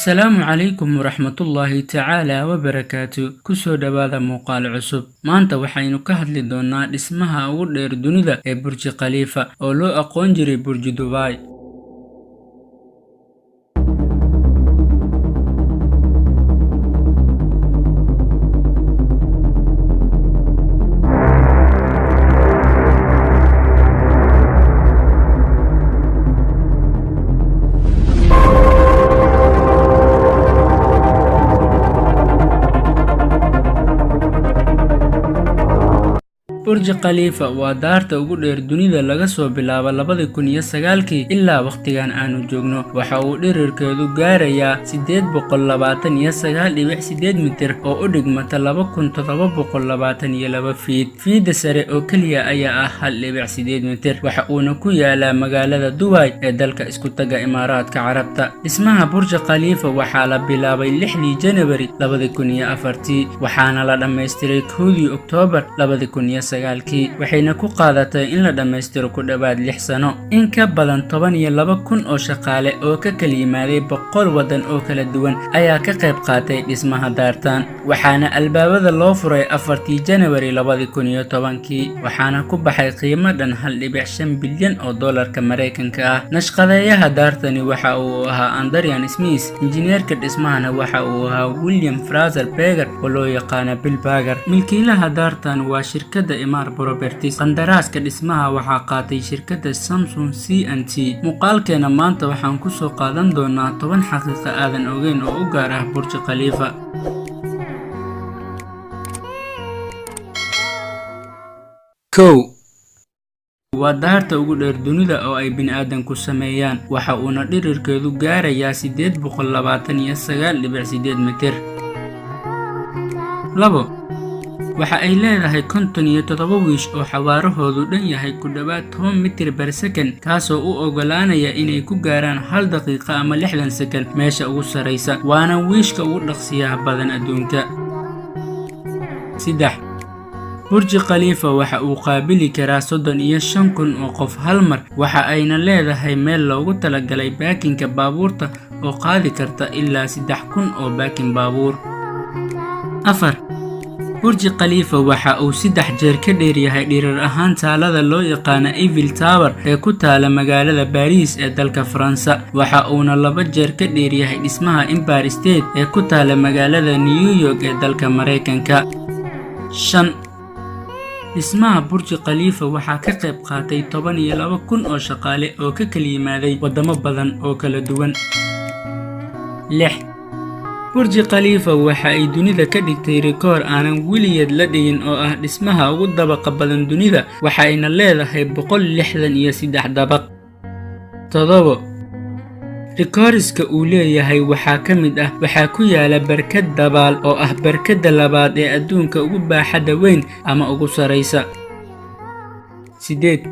السلام عليكم ورحمة الله تعالى وبركاته كسو دبادة موقال عصب maanta waxaynu ka hadli doonaa dhismaha ugu dheer dunida ee Burj Khalifa oo loo aqoon jiray Burj Dubai. Burj Khalifa waa daarta ugu dheer dunida laga soo bilaabo 2009 ilaa waqtigan aanu joogno. Waxa uu dhererkeedu gaarayaa 829.8 mitir oo u dhigmata 2722 feet. Fiida sare oo kaliya ayaa ah 1.8 mitir. Waxa uuna ku yaalaa magaalada Dubai ee dalka isku taga Imaaraadka Carabta. Dhismaha Burj Khalifa waxaa la bilaabay 6 January 2004 waxaana la dhameystiray 1 October 2009. waxayna ku qaadatay in la dhameystiro ku dhawaad 6 sano. in ka badan 12,000 oo shaqaale oo ka kala yimaaday 100 wadan oo kala duwan ayaa ka qayb qaatay dhismaha daartan. waxaana albaabada loo furay 4 January 2010 waxaana ku baxay qiimo dhan 1.5 bilyan oo dollarka Mareykanka ah. nashqadeeyaha daartani waxa uu ahaa Adrian Smith, injineerka dhismahana waxa uu ahaa William Fraser Berger oo loo yaqaan Bill Berger. milkiilaha daartan waa shirkadda Emaar Properties. qandaraaska dhismaha waxaa qaatay shirkadda Samsung C&T. muuqaalkeena maanta waxaan ku soo qaadan doonaa 10 xaqiiqo aadan ogeyn oo u gaar ah Burj Khalifa. waa daarta ugu dheer dunida oo ay bini'aadanku sameeyaan. waxa uuna dhererkeedu gaarayaa 829.8 mitir. waxa ay leedahay 57 wiish oo xawaarahoodu dhan yahay ku dhawaad 10 mitir per second, kaasoo u ogolaanaya inay ku gaaraan 1 daqiiqo ama 60 second meesha ugu sareysa. waana wiishka ugu dhaqsiyaha badan adduunka. 3. Burj Khalifa waxa uu qaabili karaa 35,000 oo qof hal mar. waxa ayna leedahay meel loogu talagalay baakinka baabuurta oo qaadi karta ilaa 3,000 oo baakin baabuur. 4. Burj Khalifa waxa uu 3 jeer ka dheer yahay dhirar ahaan taalada loo yaqaan Eiffel Tower ee ku taala magaalada Paris ee dalka Faransa. waxa uuna 2 jeer ka dheer yahay dhismaha Empire State ee ku taala magaalada New York ee dalka Mareykanka. 5. dhismaha Burj Khalifa waxaa ka qayb qaatay 12,000 oo shaqaale oo ka kala yimaaday wadamo badan oo kala duwan. 6. Burj Khalifa waxa ay dunida ka dhigtay rikoor aanan weligeed la dhigin oo ah dhismaha ugu dabaqa badan dunida. waxa ayna leedahay 163 dabaq. 7. rikooriska uu leeyahay waxaa ka mid ah waxaa ku yaala barkad dabaal oo ah barkadda labaad ee adduunka ugu baaxadda weyn ama ugu sareysa. 8.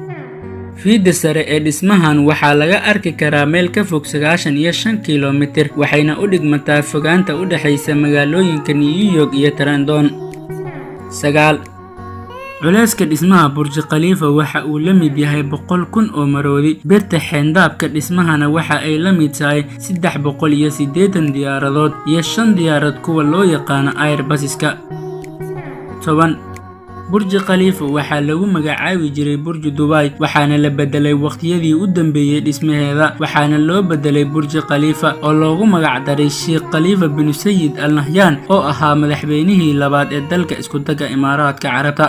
fiida sare ee dhismahan waxaa laga arki karaa meel ka fog 95 kilomitir waxayna u dhigmataa fogaanta u dhaxaysa magaalooyinka New York iyo Trondon. 9. culayska dhismaha Burj Khalifa waxa uu la mid yahay 100,000 oo maroodi. birta xeyndaabka dhismahana waxa ay la mid tahay 380 diyaaradood iyo 5 diyaarad kuwa loo yaqaan Airbuska. 10. Burj Khalifa waxaa lagu magacaabi jiray Burj Dubai waxaana la bedelay waqtiyadii u dambeeyay dhismaheeda waxaana loo bedelay Burj Khalifa oo loogu magac daray Sheikh Khalifa bin Zayed Al Nahyan oo ahaa madaxweynihii labaad ee dalka isku taga Imaaraadka Carabta.